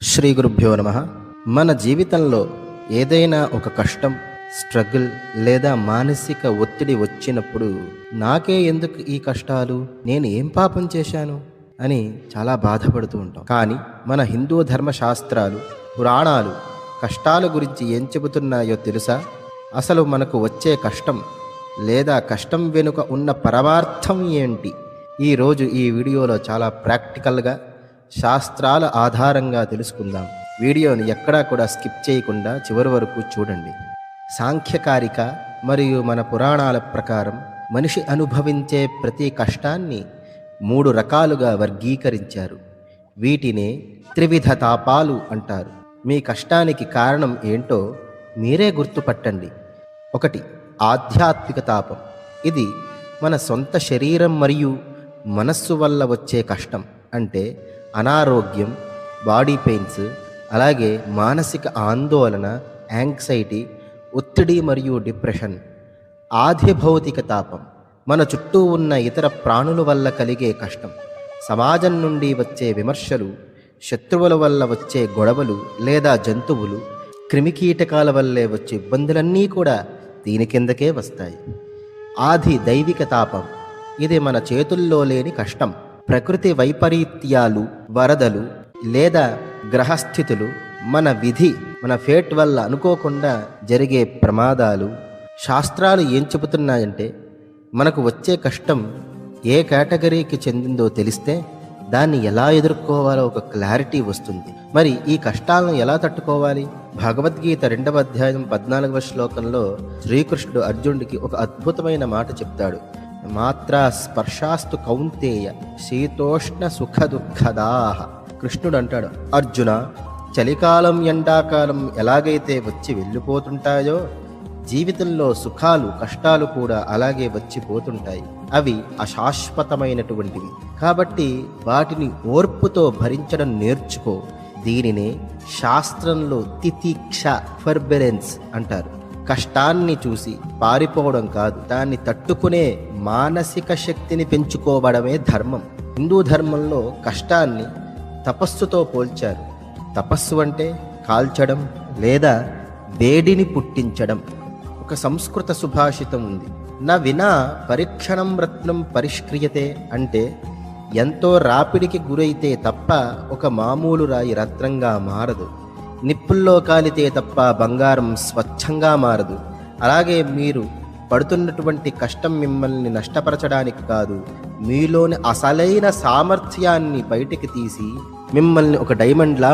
శ్రీ గురుభ్యో నమ. మన జీవితంలో ఏదైనా ఒక కష్టం, స్ట్రగుల్ లేదా మానసిక ఒత్తిడి వచ్చినప్పుడు నాకే ఎందుకు ఈ కష్టాలు, నేను ఏం పాపం చేశాను అని చాలా బాధపడుతూ ఉంటాం. కానీ మన హిందూ ధర్మశాస్త్రాలు, పురాణాలు కష్టాల గురించి ఏం చెబుతున్నాయో తెలుసా? అసలు మనకు వచ్చే కష్టం లేదా కష్టం వెనుక ఉన్న పరమార్థం ఏంటి? ఈరోజు ఈ వీడియోలో చాలా ప్రాక్టికల్గా శాస్త్రాల ఆధారంగా తెలుసుకుందాం. వీడియోని ఎక్కడా కూడా స్కిప్ చేయకుండా చివరి వరకు చూడండి. సాంఖ్యకారిక మరియు మన పురాణాల ప్రకారం మనిషి అనుభవించే ప్రతి కష్టాన్ని 3 రకాలుగా వర్గీకరించారు. వీటినే త్రివిధ తాపాలు అంటారు. మీ కష్టానికి కారణం ఏంటో మీరే గుర్తుపట్టండి. 1. ఆధ్యాత్మిక తాపం. ఇది మన సొంత శరీరం మరియు మనస్సు వల్ల వచ్చే కష్టం. అంటే అనారోగ్యం, బాడీ పెయిన్స్, అలాగే మానసిక ఆందోళన, యాంగ్జైటీ, ఒత్తిడి మరియు డిప్రెషన్. ఆధిభౌతిక తాపం మన చుట్టూ ఉన్న ఇతర ప్రాణుల వల్ల కలిగే కష్టం. సమాజం నుండి వచ్చే విమర్శలు, శత్రువుల వల్ల వచ్చే గొడవలు లేదా జంతువులు, క్రిమికీటకాల వల్లే వచ్చే ఇబ్బందులన్నీ కూడా దీని కిందకే వస్తాయి. ఆది దైవిక తాపం. ఇది మన చేతుల్లో లేని కష్టం. ప్రకృతి వైపరీత్యాలు, వరదలు లేదా గ్రహస్థితులు, మన విధి, మన ఫేట్ వల్ల అనుకోకుండా జరిగే ప్రమాదాలు. శాస్త్రాలు ఏం చెబుతున్నాయంటే మనకు వచ్చే కష్టం ఏ కేటగిరీకి చెందిందో తెలిస్తే దాన్ని ఎలా ఎదుర్కోవాలో ఒక క్లారిటీ వస్తుంది. మరి ఈ కష్టాలను ఎలా తట్టుకోవాలి? భగవద్గీత 2వ అధ్యాయం 14వ శ్లోకంలో శ్రీకృష్ణుడు అర్జునుడికి ఒక అద్భుతమైన మాట చెప్తాడు. మాత్రా స్పర్శాస్తు కౌంతేయ శీతోష్ణ సుఖ దుఃఖదాహ. కృష్ణుడు అంటాడు, అర్జున, చలికాలం ఎండాకాలం ఎలాగైతే వచ్చి వెళ్ళిపోతుంటాయో జీవితంలో సుఖాలు కష్టాలు కూడా అలాగే వచ్చిపోతుంటాయి. అవి అశాశ్వతమైనటువంటివి. కాబట్టి వాటిని ఓర్పుతో భరించడం నేర్చుకో. దీనినే శాస్త్రంలో తితిక్ష, ఫర్బెరెన్స్ అంటారు. కష్టాన్ని చూసి పారిపోవడం కాదు, దాన్ని తట్టుకునే మానసిక శక్తిని పెంచుకోవడమే ధర్మం. హిందూ ధర్మంలో కష్టాన్ని తపస్సుతో పోల్చారు. తపస్సు అంటే కాల్చడం లేదా వేడిని పుట్టించడం. ఒక సంస్కృత సుభాషితం ఉంది, నా వినా పరీక్షణం రత్నం పరిష్క్రియతే. అంటే ఎంతో రాపిడికి గురైతే తప్ప ఒక మామూలు రాయి రత్నంగా మారదు. నిప్పుల్లో కాలితే తప్ప బంగారం స్వచ్ఛంగా మారదు. అలాగే మీరు పడుతున్నటువంటి కష్టం మిమ్మల్ని నష్టపరచడానికి కాదు, మీలోని అసలైన సామర్థ్యాన్ని బయటికి తీసి మిమ్మల్ని ఒక డైమండ్లా